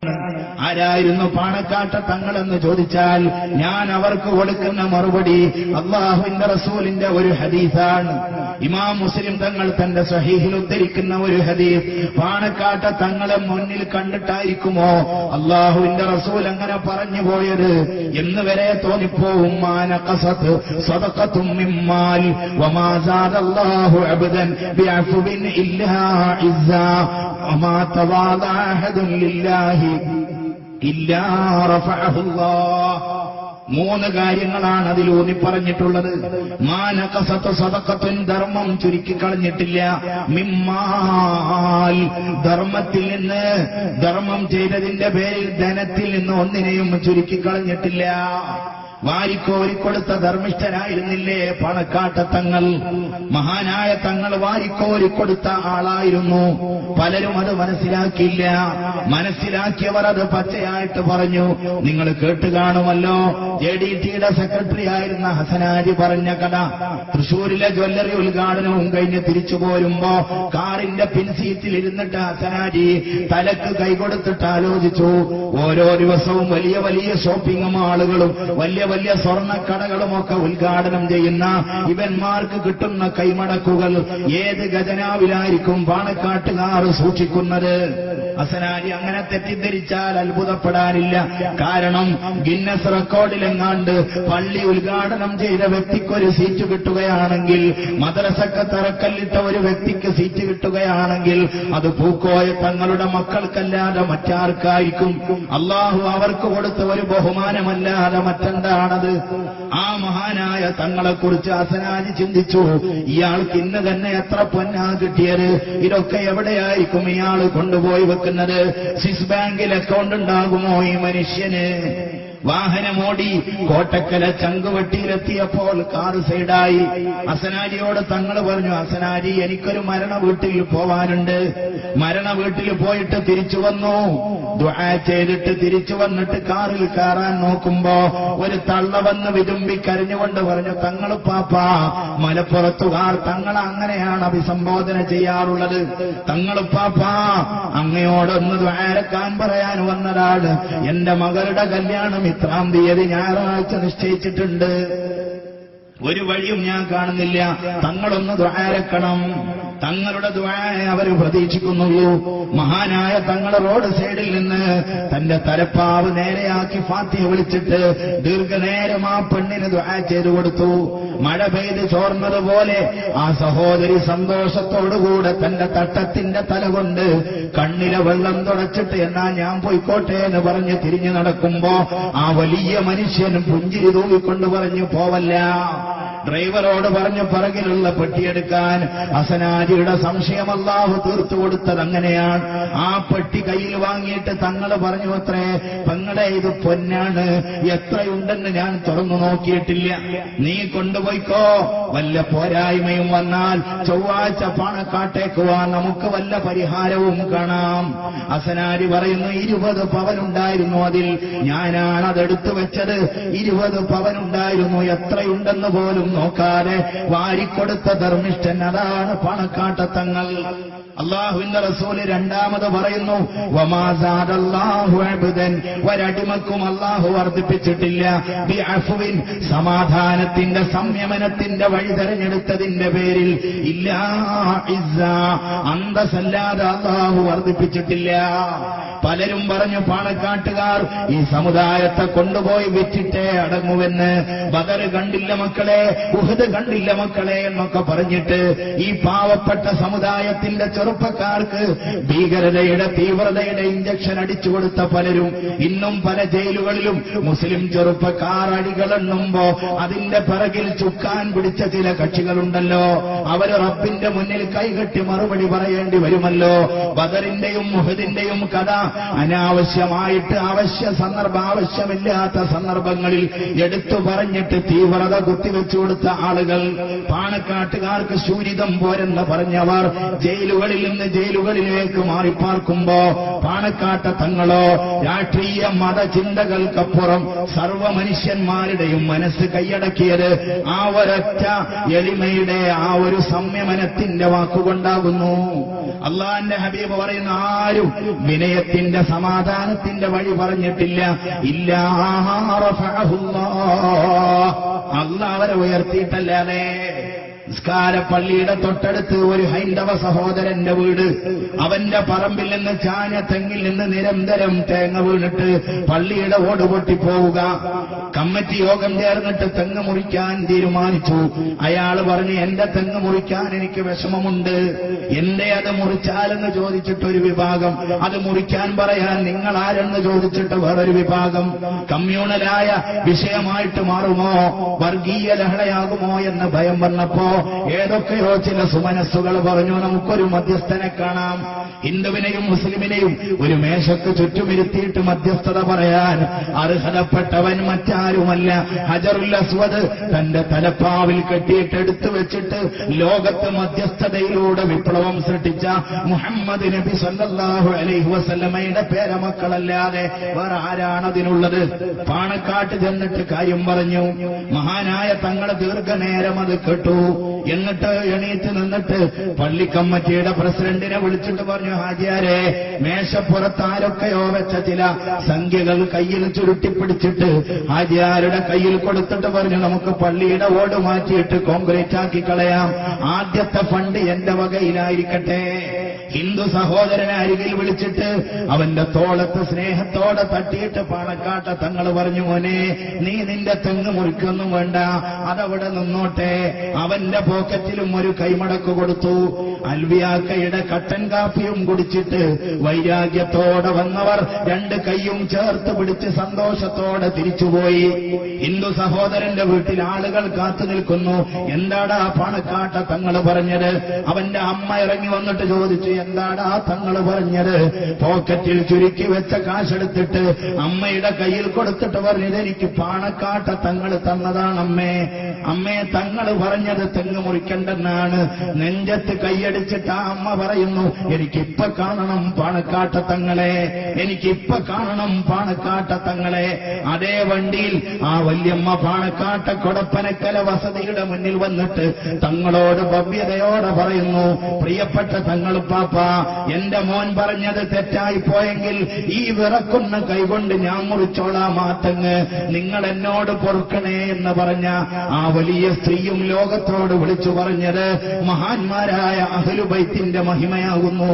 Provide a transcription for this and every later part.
ആരായിരുന്നു പാണക്കാട്ട തങ്ങളെന്ന് ചോദിച്ചാൽ ഞാൻ അവർക്ക് കൊടുക്കുന്ന മറുപടി അല്ലാഹുവിന്റെ റസൂലിന്റെ ഒരു ഹദീസാണ്. ഇമാം മുസ്ലിം തങ്ങൾ തന്റെ സ്വഹീഹിൽ ഉദ്ധരിക്കുന്ന ഒരു ഹദീസ്. പാണക്കാട്ട തങ്ങളെ മുന്നിൽ കണ്ടിട്ടായിരിക്കുമോ അല്ലാഹുവിന്റെ റസൂൽ അങ്ങനെ പറഞ്ഞു പോയത് എന്ന് വരെ തോന്നിപ്പോവും. മാനഖസത് സദഖത്തും മിമ്മാൽ വമാ സാദല്ലാഹു അബ്ദൻ ബിഅഫ്വിൻ ഇല്ലാ ഇസ്സാ വമാ തവാദഅ അഹദുൻ ലില്ലാഹി ഇല്ലാ റഫഅഹുല്ലാഹ്. മൂന്ന് കാര്യങ്ങളാണ് അതിലൂന്നി പറഞ്ഞിട്ടുള്ളത്. മാനഖസത്ത് സദഖത്തുൻ, ധർമ്മം ചുരുക്കിക്കളഞ്ഞിട്ടില്ല. മിമ്മാൽ, ധർമ്മത്തിൽ നിന്ന്, ധർമ്മം ചെയ്തതിന്റെ പേരിൽ ധനത്തിൽ നിന്ന് ഒന്നിനെയും ചുരുക്കിക്കളഞ്ഞിട്ടില്ല. വാരിക്കോരിക്കൊടുത്ത ധർമ്മിഷ്ഠരായിരുന്നില്ലേ പണക്കാട്ട തങ്ങൾ? മഹാനായ തങ്ങൾ വാരിക്കോരിക്കൊടുത്ത ആളായിരുന്നു. പലരും അത് മനസ്സിലാക്കിയില്ല. മനസ്സിലാക്കിയവർ അത് പച്ചയായിട്ട് പറഞ്ഞു. നിങ്ങൾ കേട്ട് കാണുമല്ലോ, JDTയുടെ സെക്രട്ടറി ആയിരുന്ന ഹസനാജി പറഞ്ഞ കഥ. തൃശൂരിലെ ജ്വല്ലറി ഉദ്ഘാടനവും കഴിഞ്ഞ് തിരിച്ചു പോരുമ്പോ കാറിന്റെ പിൻസീറ്റിൽ ഇരുന്നിട്ട് ഹസനാജി തലക്ക് കൈകൊടുത്തിട്ട് ആലോചിച്ചു. ഓരോ ദിവസവും വലിയ വലിയ ഷോപ്പിംഗ് മാളുകളും വലിയ വലിയ സ്വർണ്ണക്കടകളുമൊക്കെ ഉദ്ഘാടനം ചെയ്യുന്ന ഇവന്മാർക്ക് കിട്ടുന്ന കൈമടക്കുകൾ ഏത് ഖജനാവിലായിരിക്കും പാണക്കാട്ടുകാർ സൂക്ഷിക്കുന്നത്? ഹസനാജി അങ്ങനെ തെറ്റിദ്ധരിച്ചാൽ അത്ഭുതപ്പെടാനില്ല. കാരണം ഗിന്നസ് റെക്കോർഡിലെങ്ങാണ്ട് പള്ളി ഉദ്ഘാടനം ചെയ്ത വ്യക്തിക്കൊരു സീറ്റ് കിട്ടുകയാണെങ്കിൽ, മദ്രസക്ക് തറക്കല്ലിട്ട ഒരു വ്യക്തിക്ക് സീറ്റ് കിട്ടുകയാണെങ്കിൽ അത് പൂക്കോയ തങ്ങളുടെ മക്കൾക്കല്ലാതെ മറ്റാർക്കായിരിക്കും? അള്ളാഹു അവർക്ക് കൊടുത്ത ഒരു ബഹുമാനമല്ലാതെ മറ്റെന്താണത്? ആ മഹാനായ തങ്ങളെക്കുറിച്ച് ഹസനാജി ചിന്തിച്ചു. ഇയാൾക്ക് ഇന്ന് തന്നെ എത്ര പൊന്നാ കിട്ടിയത്? ഇതൊക്കെ എവിടെയായിരിക്കും ഇയാൾ കൊണ്ടുപോയി വെക്കുന്നത്? സ്വിസ് ബാങ്കിൽ അക്കൗണ്ട് ഉണ്ടാകുമോ ഈ മനുഷ്യന്? വാഹനമോടി കോട്ടക്കല ചങ്കുവെട്ടിയിലെത്തിയപ്പോൾ കാർ സൈഡായി. ഹസനാജിയോട് തങ്ങൾ പറഞ്ഞു, ഹസനാജി എനിക്കൊരു മരണ വീട്ടിൽ പോവാനുണ്ട്. മരണ വീട്ടിൽ പോയിട്ട് തിരിച്ചു വന്നു. ദുആ ചെയ്തിട്ട് തിരിച്ചു വന്നിട്ട് കാറിൽ കയറാൻ നോക്കുമ്പോ ഒരു തള്ള വന്ന് വിതുമ്പി കരഞ്ഞുകൊണ്ട് പറഞ്ഞു, തങ്ങൾ പാപ്പാ, മലപ്പുറത്തുകാർ തങ്ങളെ അങ്ങനെയാണ് അഭിസംബോധന ചെയ്യാറുള്ളത്. തങ്ങൾ പാപ്പാ, അങ്ങയോടൊന്ന് ദുആരക്കാൻ പറയാൻ വന്നതാണ്. എന്റെ മകളുടെ കല്യാണം 3-ാം തീയതി ഞായറാഴ്ച നിശ്ചയിച്ചിട്ടുണ്ട്. ഒരു വഴിയും ഞാൻ കാണുന്നില്ല. തങ്ങളൊന്ന് ദുആരക്കണം. തങ്ങളുടെ ദുആയെ അവർ പ്രതീക്ഷിക്കുന്നുള്ളൂ. മഹാനായ തങ്ങൾ റോഡ് സൈഡിൽ നിന്ന് തന്റെ തലപ്പാവ് നേരെയാക്കി ഫാത്തിഹ വിളിച്ചിട്ട് ദീർഘനേരം ആ പെണ്ണിന് ദുആ ചെയ്തു കൊടുത്തു. മഴ പെയ്ത് ചോർന്നതുപോലെ ആ സഹോദരി സന്തോഷത്തോടുകൂടെ തന്റെ തട്ടത്തിന്റെ തല കൊണ്ട് കണ്ണിലെ വെള്ളം തുടച്ചിട്ട് എന്നാ ഞാൻ പോയിക്കോട്ടെ എന്ന് പറഞ്ഞ് തിരിഞ്ഞു നടക്കുമ്പോ ആ വലിയ മനുഷ്യനും പുഞ്ചിരി തൂവിക്കൊണ്ട് പറഞ്ഞു, പോവല്ല. ഡ്രൈവറോട് പറഞ്ഞു പിറകിലുള്ള പെട്ടിയെടുക്കാൻ. ഹസനാജിയുടെ സംശയം അല്ലാഹു തീർത്തു കൊടുത്തത് അങ്ങനെയാണ്. ആ പെട്ടി കയ്യിൽ വാങ്ങിയിട്ട് തങ്ങൾ പറഞ്ഞു, അത്രേ പെങ്ങളെ, ഇത് പൊന്നാണ്, എത്രയുണ്ടെന്ന് ഞാൻ തുറന്നു നോക്കിയിട്ടില്ല, നീ കൊണ്ടുപോയിക്കോ. വല്ല പോരായ്മയും വന്നാൽ ചൊവ്വാഴ്ച പാണക്കാട്ടേക്ക് വാ, നമുക്ക് വല്ല പരിഹാരവും കാണാം. ഹസനാജി പറയുന്നു, 20 പവനുണ്ടായിരുന്നു അതിൽ, ഞാനാണ് അതെടുത്തു വെച്ചത്. 20 പവനുണ്ടായിരുന്നു. എത്രയുണ്ടെന്ന് പോലും നോക്കാതെ വാരിക്കൊടുത്ത ധർമ്മിഷ്ഠൻ, അതാണ് പണക്കാട്ട തങ്ങൾ. അല്ലാഹുവിന്റെ റസൂല് രണ്ടാമത് പറയുന്നു, വമാ സാദല്ലാഹു അബ്ദൻ, ഒരടിമക്കും അല്ലാഹു വർദ്ധിപ്പിച്ചിട്ടില്ല, ബിഅഫ്വിൻ, സമാധാനത്തിന്റെ സംയമനത്തിന്റെ വഴി തെരഞ്ഞെടുത്തതിന്റെ പേരിൽ, ഇല്ലാ ഇസ്സാ, അന്തസ്സല്ലാതെ അല്ലാഹു വർദ്ധിപ്പിച്ചിട്ടില്ല. പലരും പറഞ്ഞു പാണക്കാട്ടുകാർ ഈ സമുദായത്തെ കൊണ്ടുപോയി വിറ്റിട്ടേ അടങ്ങുവെന്ന്. ബദർ കണ്ടില്ല മക്കളെ, ഉഹദ് കണ്ടില്ല മക്കളെ എന്നൊക്കെ പറഞ്ഞിട്ട് ഈ പാവപ്പെട്ട സമുദായത്തിന്റെ ചെറുപ്പക്കാർക്ക് ഭീകരതയുടെ തീവ്രതയുടെ ഇഞ്ചക്ഷൻ അടിച്ചു കൊടുത്ത പലരും ഇന്നും പല ജയിലുകളിലും മുസ്ലിം ചെറുപ്പക്കാർ അടികളെണ്ണുമ്പോ അതിന്റെ പിറകിൽ ചുക്കാൻ പിടിച്ച ചില കക്ഷികളുണ്ടല്ലോ, അവർ റബ്ബിന്റെ മുന്നിൽ കൈകെട്ടി മറുപടി പറയേണ്ടി വരുമല്ലോ. ബദറിന്റെയും ഉഹദിന്റെയും കഥ അനാവശ്യമായിട്ട് ആവശ്യമില്ലാത്ത സന്ദർഭങ്ങളിൽ എടുത്തു പറഞ്ഞിട്ട് തീവ്രത കുത്തിവെച്ചു കൊടുത്ത ആളുകൾ, പാണക്കാട്ടുകാർക്ക് ശൂരിതം പോരെന്ന് പറഞ്ഞവർ ജയിലുകളിൽ നിന്ന് ജയിലുകളിലേക്ക് മാറിപ്പാർക്കുമ്പോ പാണക്കാട്ട തങ്ങളോ രാഷ്ട്രീയ മതചിന്തകൾക്കപ്പുറം സർവ്വ മനുഷ്യന്മാരുടെയും മനസ്സ് കൈയടക്കിയത് ആ ഒരൊറ്റ എളിമയുടെ ആ ഒരു സംയമനത്തിന്റെ വാക്കുകൊണ്ടാകുന്നു. അള്ളാന്റെ ഹബീബ് പറയുന്ന, ആരും വിനയത്തിൽ ഐക്യത്തിന്റെ സമാധാനത്തിന്റെ വഴി പറഞ്ഞിട്ടില്ല. ഇല്ലാ റഫഅഹുല്ലാഹ്, അല്ലാഹ് അവരെ ഉയർത്തിയിട്ടല്ലാതെ. നിസ്കാര പള്ളിയുടെ തൊട്ടടുത്ത് ഒരു ഹൈന്ദവ സഹോദരന്റെ വീട്, അവന്റെ പറമ്പിൽ നിന്ന് ചാഞ്ഞ തെങ്ങിൽ നിന്ന് നിരന്തരം തേങ്ങ വീണിട്ട് പള്ളിയുടെ ഓട് പൊട്ടിപ്പോവുക. കമ്മിറ്റി യോഗം ചേർന്നിട്ട് തെങ്ങ് മുറിക്കാൻ തീരുമാനിച്ചു. അയാൾ പറഞ്ഞു, എന്റെ തെങ്ങ് മുറിക്കാൻ എനിക്ക് വിഷമമുണ്ട്, എന്റെ അത് മുറിച്ചാലെന്ന് ചോദിച്ചിട്ടൊരു വിഭാഗം, അത് മുറിക്കാൻ പറയാൻ നിങ്ങൾ ആരെന്ന് ചോദിച്ചിട്ട് വേറൊരു വിഭാഗം. കമ്മ്യൂണലായ വിഷയമായിട്ട് മാറുമോ, വർഗീയ ലഹളയാകുമോ എന്ന് ഭയം വന്നപ്പോ ഏതൊക്കെയോ ചില സുമനസ്സുകൾ പറഞ്ഞു, നമുക്കൊരു മധ്യസ്ഥനെ കാണാം. ഹിന്ദുവിനെയും മുസ്ലിമിനെയും ഒരു മേശക്ക് ചുറ്റുമിരുത്തിയിട്ട് മധ്യസ്ഥത പറയാൻ അർഹതപ്പെട്ടവൻ മറ്റാരുമല്ല, ഹജറുൽ അസ്വദ് തന്റെ തലപ്പാവിൽ കെട്ടിയിട്ട് എടുത്തു വെച്ചിട്ട് ലോകത്ത് മധ്യസ്ഥതയിലൂടെ വിപ്ലവം സൃഷ്ടിച്ച മുഹമ്മദ് നബി സല്ലല്ലാഹു അലൈഹി വസല്ലമയുടെ പേരമക്കളല്ലാതെ വേറെ ആരാണതിനുള്ളത്? പാണക്കാട്ട് ചെന്നിട്ട് കാര്യം പറഞ്ഞു. മഹാനായ തങ്ങൾ ദീർഘനേരം അത് കേട്ടു. എന്നിട്ട് എണീറ്റ് നിന്നിട്ട് പള്ളി കമ്മിറ്റിയുടെ പ്രസിഡന്റിനെ വിളിച്ചിട്ട് പറഞ്ഞു, ഹാജിയാരെ, മേശപ്പുറത്ത് ആരൊക്കെയോ വെച്ച ചില സംഖ്യകൾ കയ്യിൽ ചുരുട്ടിപ്പിടിച്ചിട്ട് ഹാജിയാരുടെ കയ്യിൽ കൊടുത്തിട്ട് പറഞ്ഞു, നമുക്ക് പള്ളിയുടെ ഓട് മാറ്റിയിട്ട് കോൺക്രീറ്റ് ആക്കി കളയാം, ആദ്യത്തെ ഫണ്ട് എന്റെ വകയിലായിരിക്കട്ടെ. ഹിന്ദു സഹോദരനെ അരികിൽ വിളിച്ചിട്ട് അവന്റെ തോളത്ത് സ്നേഹത്തോടെ തട്ടിയിട്ട് പാണക്കാട്ട തങ്ങൾ പറഞ്ഞു, മോനെ, നീ നിന്റെ തെങ്ങ് മുറിക്കൊന്നും വേണ്ട, അതവിടെ നിന്നോട്ടെ. അവന്റെ പോക്കറ്റിലും ഒരു കൈമടക്ക് കൊടുത്തു. അൽവിയാക്കയുടെ കട്ടൻ കാപ്പിയും കുടിച്ചിട്ട് വൈരാഗ്യത്തോടെ വന്നവർ രണ്ട് കൈയും ചേർത്ത് പിടിച്ച് സന്തോഷത്തോടെ തിരിച്ചുപോയി. ഹിന്ദു സഹോദരന്റെ വീട്ടിൽ ആളുകൾ കാത്തു നിൽക്കുന്നു. എന്താടാ പാണക്കാട്ട തങ്ങൾ പറഞ്ഞത്? അവന്റെ അമ്മ ഇറങ്ങി വന്നിട്ട് ചോദിച്ചു, എന്താടാ തങ്ങൾ പറഞ്ഞത്? പോക്കറ്റിൽ ചുരുക്കി വെച്ച കാശെടുത്തിട്ട് അമ്മയുടെ കയ്യിൽ കൊടുത്തിട്ട് പറഞ്ഞത്, എനിക്ക് പാണക്കാട്ട തങ്ങൾ തന്നതാണ് അമ്മേ. അമ്മേ, തങ്ങൾ പറഞ്ഞത് തെങ്ങ് മുറിക്കണ്ടെന്നാണ്. നെഞ്ചത്ത് കൈയടിച്ചിട്ട് ആ അമ്മ പറയുന്നു, എനിക്കിപ്പൊ കാണണം പാണക്കാട്ട തങ്ങളെ, എനിക്കിപ്പൊ കാണണം പാണക്കാട്ട തങ്ങളെ. അതേ വണ്ടിയിൽ ആ വല്യമ്മ പാണക്കാട്ട കൊടപ്പനക്കല വസതിയുടെ മുന്നിൽ വന്നിട്ട് തങ്ങളോട് ഭവ്യതയോടെ പറയുന്നു, പ്രിയപ്പെട്ട തങ്ങൾ പാപ്പ, എന്റെ മോൻ പറഞ്ഞത് തെറ്റായി പോയെങ്കിൽ ഈ വിറക്കുന്ന കൈകൊണ്ട് ഞാൻ മുറിച്ചോളാം ആ തെങ്ങ്, നിങ്ങൾ എന്നോട് പൊറുക്കണേ എന്ന് പറഞ്ഞ ആ വലിയ സ്ത്രീയും ലോകത്തോട് വിളിച്ചു പറഞ്ഞത് മഹാന്മാരായ അഹ്ലുബൈത്തിന്റെ മഹിമയാകുന്നു.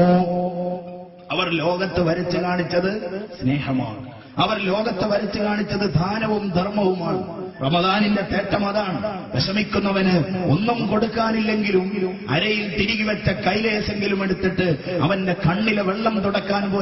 അവർ ലോകത്ത് വരച്ചു കാണിച്ചത് സ്നേഹമാണ്. അവർ ലോകത്ത് വരച്ചു കാണിച്ചത് ദാനവും ധർമ്മവുമാണ്. റമദാനിന്റെ തേട്ടം അതാണ്. വിഷമിക്കുന്നവന് ഒന്നും കൊടുക്കാനില്ലെങ്കിലും അരയിൽ തിരികെ വെച്ച കൈലേശെങ്കിലും എടുത്തിട്ട് അവന്റെ കണ്ണിലെ വെള്ളം തുടക്കാൻ പോലും